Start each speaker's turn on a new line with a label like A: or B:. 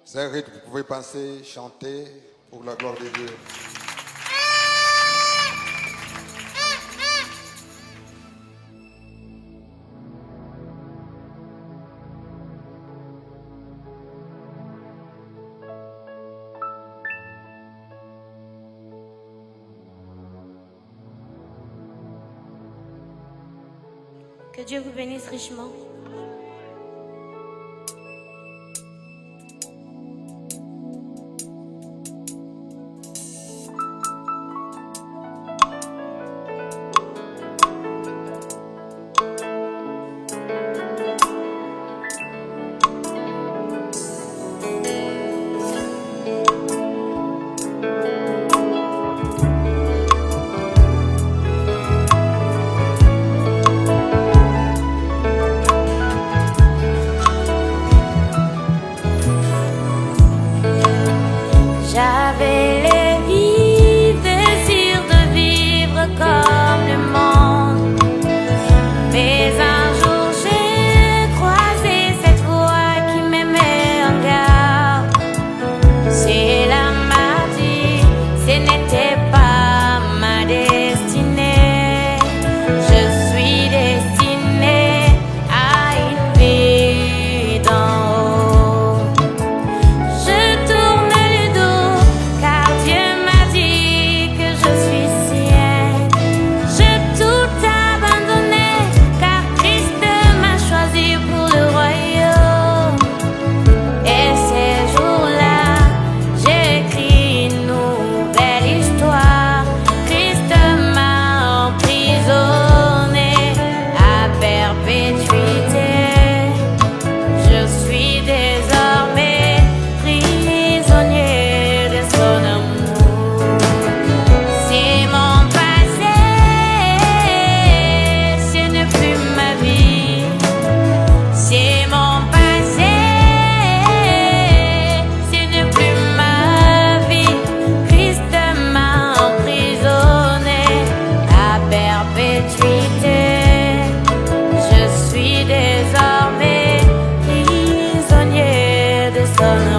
A: C'est un rythme que vous pouvez penser, chanter pour la gloire de Dieu.
B: Que Dieu vous bénisse richement. J'avais les vives désirs de vivre comme le monde. Mais un jour j'ai croisé cette voix qui m'aimait en garde. C'est là m'a dit, ce n'était pas ma destinée. Je suis destinée à une vie d'en haut. Je tourne le dos car Dieu m'a dit que je suis sienne. J'ai tout abandonné car Christ m'a choisi pour le royaume. Et ces jours-là, j'ai écrit une nouvelle histoire. Christ m'a emprisonné à perpétuité. Je suis désormais prisonnier de son amour. C'est mon passé, ce n'est plus ma vie. C'est mon passé, ce n'est plus ma vie. Christ m'a emprisonné à perpétuité. Je suis désormais prisonnier de son amour.